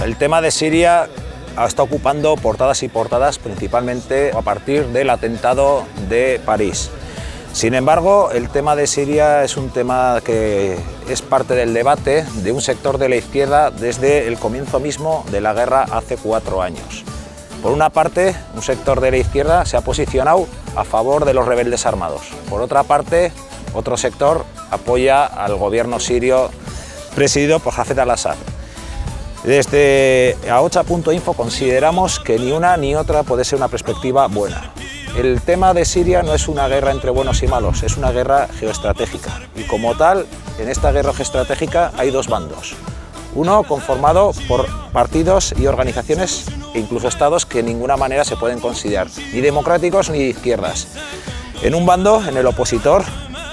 El tema de Siria está ocupando portadas y portadas, principalmente a partir del atentado de París. Sin embargo, el tema de Siria es un tema que es parte del debate de un sector de la izquierda desde el comienzo mismo de la guerra hace 4 años. Por una parte, un sector de la izquierda se ha posicionado a favor de los rebeldes armados. Por otra parte, otro sector apoya al gobierno sirio presidido por Hafez al-Assad. Desde Ahocha.info consideramos que ni una ni otra puede ser una perspectiva buena. El tema de Siria no es una guerra entre buenos y malos, es una guerra geoestratégica. Y como tal, en esta guerra geoestratégica hay 2 bandos. Uno conformado por partidos y organizaciones e incluso estados que de ninguna manera se pueden considerar ni democráticos ni de izquierdas. En un bando, en el opositor,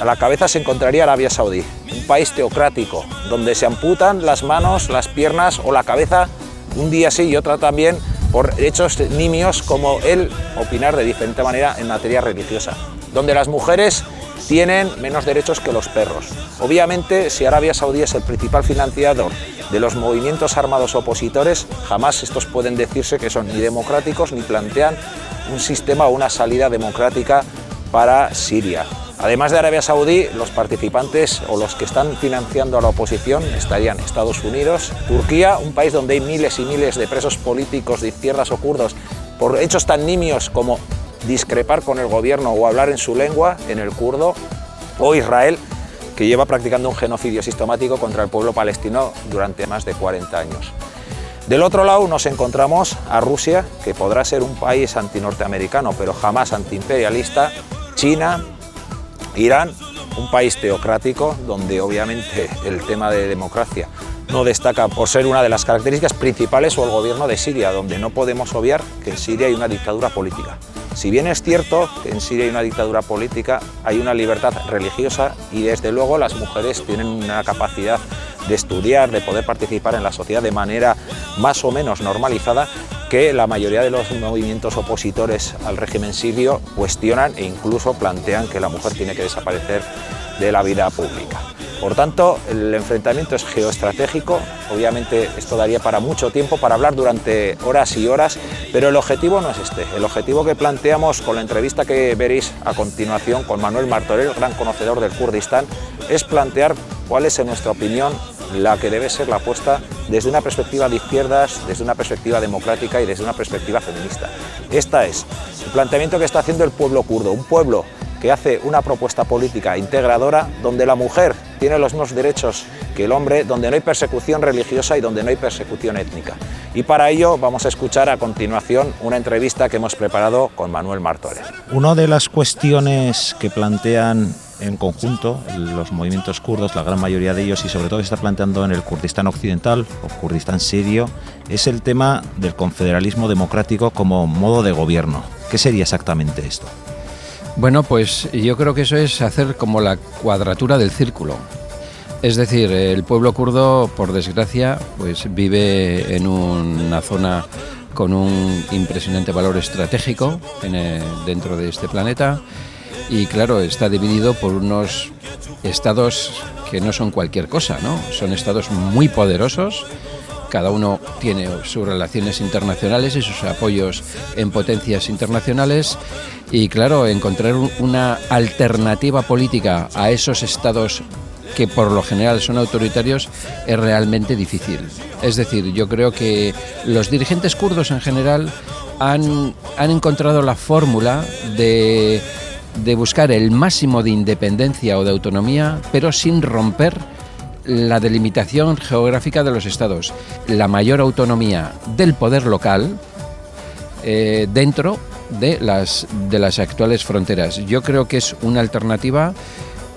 a la cabeza se encontraría Arabia Saudí, un país teocrático, donde se amputan las manos, las piernas o la cabeza un día sí y otra también por hechos nimios como el opinar de diferente manera en materia religiosa, donde las mujeres tienen menos derechos que los perros. Obviamente, si Arabia Saudí es el principal financiador de los movimientos armados opositores, jamás estos pueden decirse que son ni democráticos ni plantean un sistema o una salida democrática para Siria. Además de Arabia Saudí, los participantes o los que están financiando a la oposición estarían Estados Unidos, Turquía, un país donde hay miles y miles de presos políticos de izquierdas o kurdos por hechos tan nimios como discrepar con el gobierno o hablar en su lengua, en el kurdo, o Israel, que lleva practicando un genocidio sistemático contra el pueblo palestino durante más de 40 años. Del otro lado nos encontramos a Rusia, que podrá ser un país antinorteamericano, pero jamás antiimperialista, China, Irán, un país teocrático donde obviamente el tema de democracia no destaca por ser una de las características principales, o el gobierno de Siria, donde no podemos obviar que en Siria hay una dictadura política. Si bien es cierto que en Siria hay una dictadura política, hay una libertad religiosa y desde luego las mujeres tienen una capacidad de estudiar, de poder participar en la sociedad de manera más o menos normalizada, que la mayoría de los movimientos opositores al régimen sirio cuestionan e incluso plantean que la mujer tiene que desaparecer de la vida pública. Por tanto, el enfrentamiento es geoestratégico. Obviamente esto daría para mucho tiempo para hablar durante horas y horas, pero el objetivo no es este. El objetivo que planteamos con la entrevista que veréis a continuación con Manuel Martorell, gran conocedor del Kurdistán, es plantear cuál es, en nuestra opinión, la que debe ser la apuesta desde una perspectiva de izquierdas, desde una perspectiva democrática y desde una perspectiva feminista. Esta es el planteamiento que está haciendo el pueblo kurdo, un pueblo que hace una propuesta política integradora donde la mujer tiene los mismos derechos que el hombre, donde no hay persecución religiosa y donde no hay persecución étnica. Y para ello vamos a escuchar a continuación una entrevista que hemos preparado con Manuel Martorell. Una de las cuestiones que plantean en conjunto los movimientos kurdos, la gran mayoría de ellos, y sobre todo que se está planteando en el Kurdistán occidental o Kurdistán sirio, es el tema del confederalismo democrático como modo de gobierno. ¿Qué sería exactamente esto? Bueno, pues yo creo que eso es hacer como la cuadratura del círculo. Es decir, el pueblo kurdo, por desgracia, pues vive en una zona con un impresionante valor estratégico dentro de este planeta. Y claro, está dividido por unos estados que no son cualquier cosa, ¿no? Son estados muy poderosos, cada uno tiene sus relaciones internacionales y sus apoyos en potencias internacionales, y claro, encontrar una alternativa política a esos estados que por lo general son autoritarios es realmente difícil. Es decir, yo creo que los dirigentes kurdos en general han encontrado la fórmula de buscar el máximo de independencia o de autonomía, pero sin romper la delimitación geográfica de los estados, la mayor autonomía del poder local dentro de las actuales fronteras. Yo creo que es una alternativa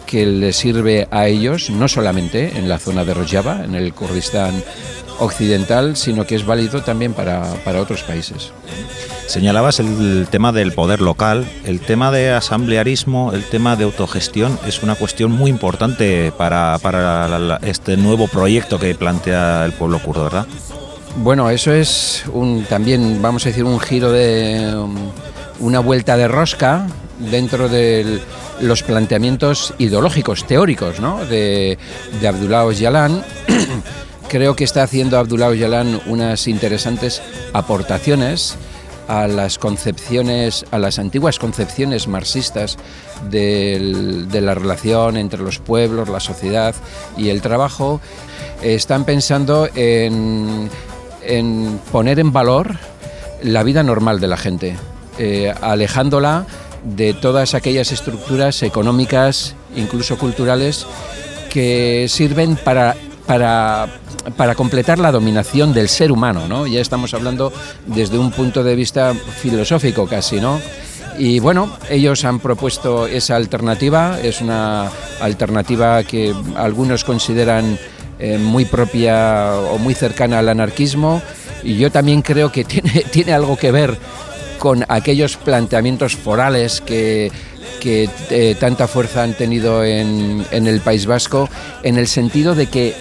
que les sirve a ellos, no solamente en la zona de Rojava, en el Kurdistán occidental, sino que es válido también para otros países. Señalabas el tema del poder local, el tema de asamblearismo, el tema de autogestión es una cuestión muy importante para este nuevo proyecto que plantea el pueblo kurdo, ¿verdad? Bueno, eso es también, vamos a decir, un giro de una vuelta de rosca dentro de los planteamientos ideológicos, teóricos, ¿no?, de Abdullah Öcalan. Creo que está haciendo Abdullah Öcalan unas interesantes aportaciones a las concepciones, a las antiguas concepciones marxistas de la relación entre los pueblos, la sociedad y el trabajo. Están pensando en poner en valor la vida normal de la gente, alejándola de todas aquellas estructuras económicas, incluso culturales, que sirven para completar la dominación del ser humano, ¿no? Ya estamos hablando desde un punto de vista filosófico casi, ¿no? Y bueno, ellos han propuesto esa alternativa, es una alternativa que algunos consideran muy propia o muy cercana al anarquismo, y yo también creo que tiene algo que ver con aquellos planteamientos forales que tanta fuerza han tenido en el País Vasco, en el sentido de que,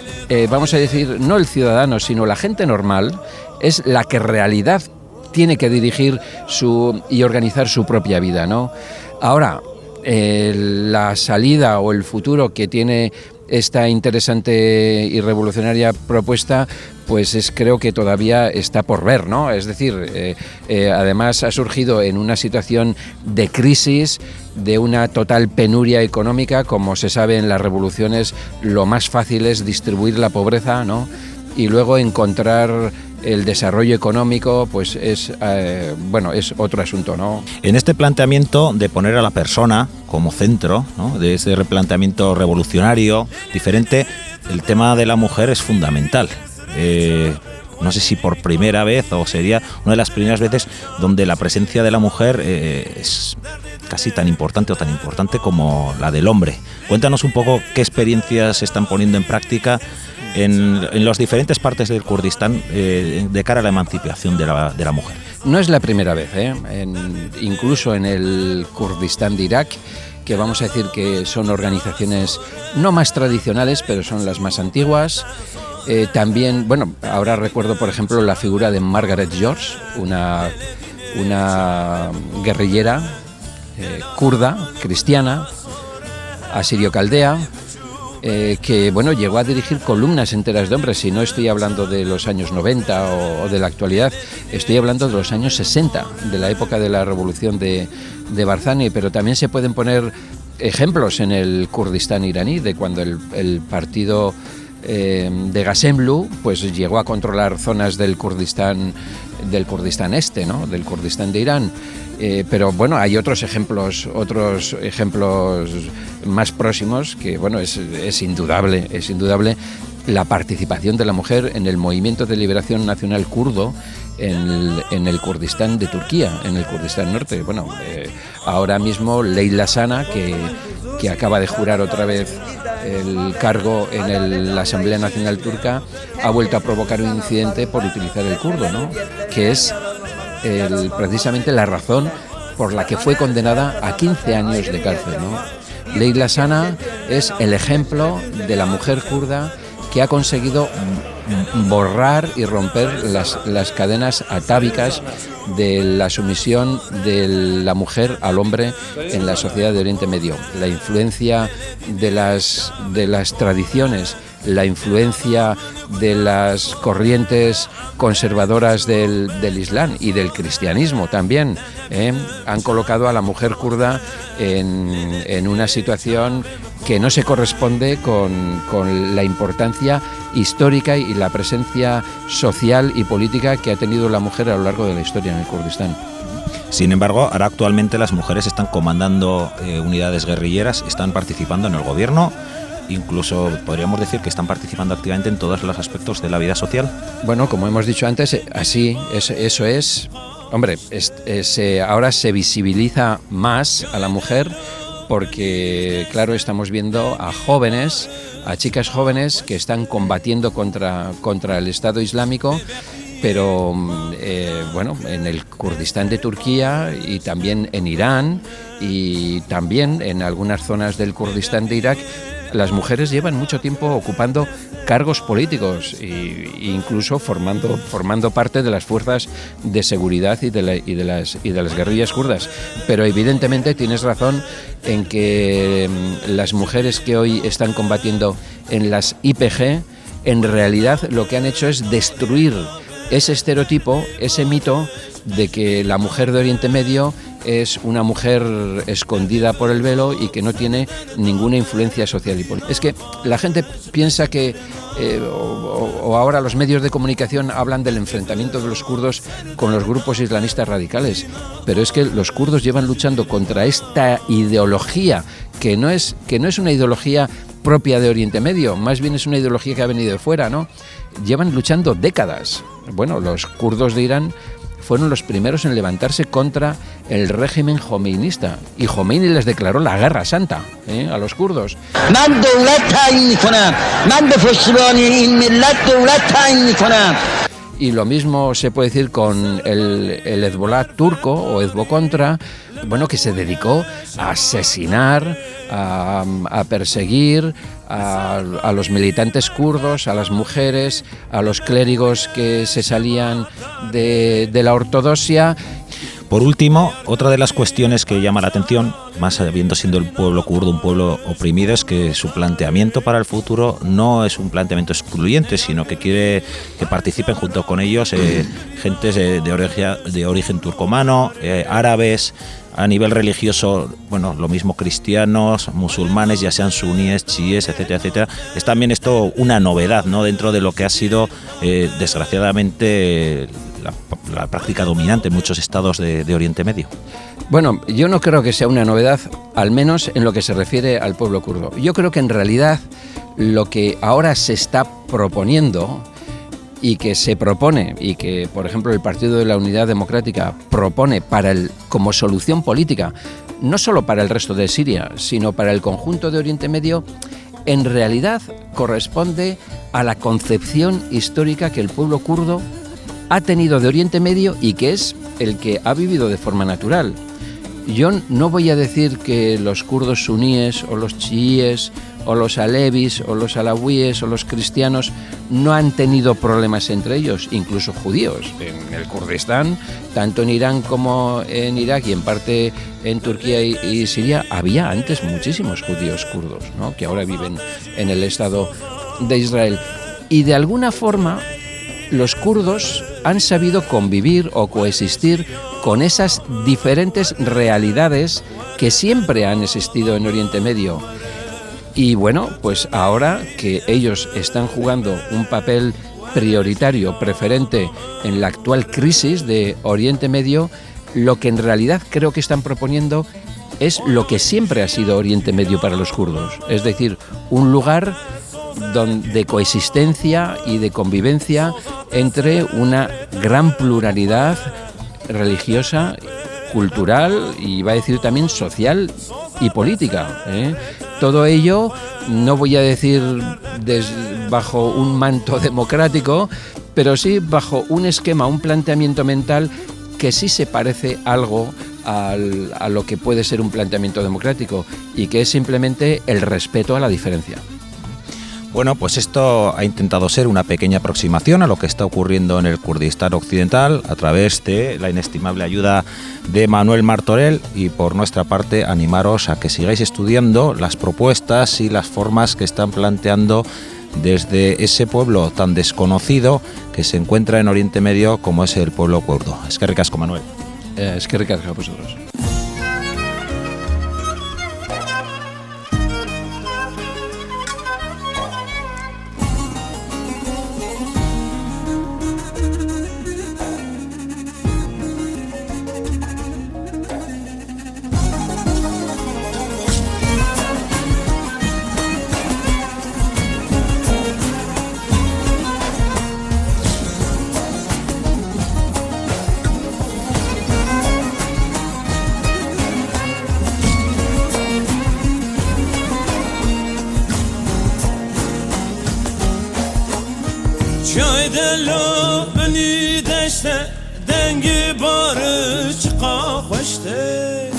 vamos a decir, no el ciudadano, sino la gente normal, es la que en realidad tiene que dirigir y organizar su propia vida, ¿no? Ahora, la salida o el futuro que tiene esta interesante y revolucionaria propuesta, pues creo que todavía está por ver, ¿no? Es decir, además ha surgido en una situación de crisis, de una total penuria económica. Como se sabe, en las revoluciones lo más fácil es distribuir la pobreza, ¿no? Y luego encontrar el desarrollo económico, pues es otro asunto, ¿no? En este planteamiento de poner a la persona como centro, ¿no?, de ese replanteamiento revolucionario, diferente, el tema de la mujer es fundamental. No sé si por primera vez, o sería una de las primeras veces donde la presencia de la mujer es casi tan importante o tan importante como la del hombre. Cuéntanos un poco qué experiencias se están poniendo en práctica en las diferentes partes del Kurdistán de cara a la emancipación de la mujer. No es la primera vez, incluso en el Kurdistán de Irak, que vamos a decir que son organizaciones no más tradicionales, pero son las más antiguas. También, bueno, ahora recuerdo, por ejemplo, la figura de Margaret George, una guerrillera kurda, cristiana, asirio-caldea, que bueno, llegó a dirigir columnas enteras de hombres. Y no estoy hablando de los años 90 o de la actualidad, estoy hablando de los años 60, de la época de la revolución de Barzani. Pero también se pueden poner ejemplos en el Kurdistán iraní, de cuando el partido de Gasemlu pues llegó a controlar zonas del Kurdistán este, ¿no?, del Kurdistán de Irán. Pero bueno, hay otros ejemplos más próximos que, bueno, es indudable la participación de la mujer en el movimiento de liberación nacional kurdo en el Kurdistán de Turquía, en el Kurdistán norte. Bueno, ahora mismo Leyla Zana, que acaba de jurar otra vez el cargo en la Asamblea Nacional Turca, ha vuelto a provocar un incidente por utilizar el kurdo, ¿no?, que es precisamente la razón por la que fue condenada a 15 años de cárcel, ¿no? Leyla Zana es el ejemplo de la mujer kurda que ha conseguido borrar y romper las cadenas atávicas de la sumisión de la mujer al hombre en la sociedad de Oriente Medio. La influencia de las tradiciones, la influencia de las corrientes conservadoras del Islam y del cristianismo también, han colocado a la mujer kurda en una situación que no se corresponde con la importancia histórica y la presencia social y política que ha tenido la mujer a lo largo de la historia en el Kurdistán. Sin embargo, ahora actualmente las mujeres están comandando unidades guerrilleras, están participando en el gobierno, incluso podríamos decir que están participando activamente en todos los aspectos de la vida social. Bueno, como hemos dicho antes, así, eso es. Hombre, ahora se visibiliza más a la mujer porque, claro, estamos viendo a chicas jóvenes que están combatiendo contra el Estado Islámico, pero bueno, en el Kurdistán de Turquía y también en Irán y también en algunas zonas del Kurdistán de Irak las mujeres llevan mucho tiempo ocupando cargos políticos e incluso formando parte de las fuerzas de seguridad y de las guerrillas kurdas. Pero evidentemente tienes razón en que las mujeres que hoy están combatiendo en las YPG, en realidad lo que han hecho es destruir ese estereotipo, ese mito de que la mujer de Oriente Medio es una mujer escondida por el velo y que no tiene ninguna influencia social y política. Es que la gente piensa que, o ahora los medios de comunicación hablan del enfrentamiento de los kurdos con los grupos islamistas radicales, pero es que los kurdos llevan luchando contra esta ideología que no es una ideología propia de Oriente Medio, más bien es una ideología que ha venido de fuera, ¿no? Llevan luchando décadas. Bueno, los kurdos de Irán fueron los primeros en levantarse contra el régimen jomeinista y Jomeini les declaró la guerra santa a los kurdos. Y lo mismo se puede decir con el Hezbollah turco o Hezbo-Contra, bueno, que se dedicó a asesinar, a perseguir a los militantes kurdos, a las mujeres, a los clérigos que se salían de la ortodoxia. Por último, otra de las cuestiones que llama la atención, más habiendo sido el pueblo kurdo un pueblo oprimido, es que su planteamiento para el futuro no es un planteamiento excluyente, sino que quiere que participen junto con ellos gentes de origen turcomano, árabes, a nivel religioso, bueno, lo mismo cristianos, musulmanes, ya sean suníes, chiíes, etcétera, etcétera. Es también esto una novedad, ¿no?, dentro de lo que ha sido, desgraciadamente, la práctica dominante en muchos estados de Oriente Medio. Bueno, yo no creo que sea una novedad, al menos en lo que se refiere al pueblo kurdo. Yo creo que en realidad lo que ahora se está proponiendo y que se propone, y que, por ejemplo, el Partido de la Unidad Democrática propone como solución política, no solo para el resto de Siria, sino para el conjunto de Oriente Medio, en realidad corresponde a la concepción histórica que el pueblo kurdo ha tenido de Oriente Medio y que es el que ha vivido de forma natural. Yo no voy a decir que los kurdos suníes o los chiíes o los alevis o los alawíes o los cristianos no han tenido problemas entre ellos, incluso judíos. En el Kurdistán, tanto en Irán como en Irak y en parte en Turquía y Siria, había antes muchísimos judíos kurdos, ¿no?, que ahora viven en el Estado de Israel. Y de alguna forma los kurdos han sabido convivir o coexistir con esas diferentes realidades que siempre han existido en Oriente Medio. Y bueno, pues ahora que ellos están jugando un papel prioritario, preferente en la actual crisis de Oriente Medio, lo que en realidad creo que están proponiendo es lo que siempre ha sido Oriente Medio para los kurdos, es decir, un lugar de coexistencia y de convivencia entre una gran pluralidad religiosa, cultural y va a decir también social y política. Todo ello, no voy a decir bajo un manto democrático, pero sí bajo un esquema, un planteamiento mental que sí se parece algo a lo que puede ser un planteamiento democrático y que es simplemente el respeto a la diferencia. Bueno, pues esto ha intentado ser una pequeña aproximación a lo que está ocurriendo en el Kurdistán occidental a través de la inestimable ayuda de Manuel Martorell, y por nuestra parte animaros a que sigáis estudiando las propuestas y las formas que están planteando desde ese pueblo tan desconocido que se encuentra en Oriente Medio como es el pueblo kurdo. Es que ricasco, Manuel. Es que ricasco a vosotros. Çaydello beni deşte dengi barı çıka hoşte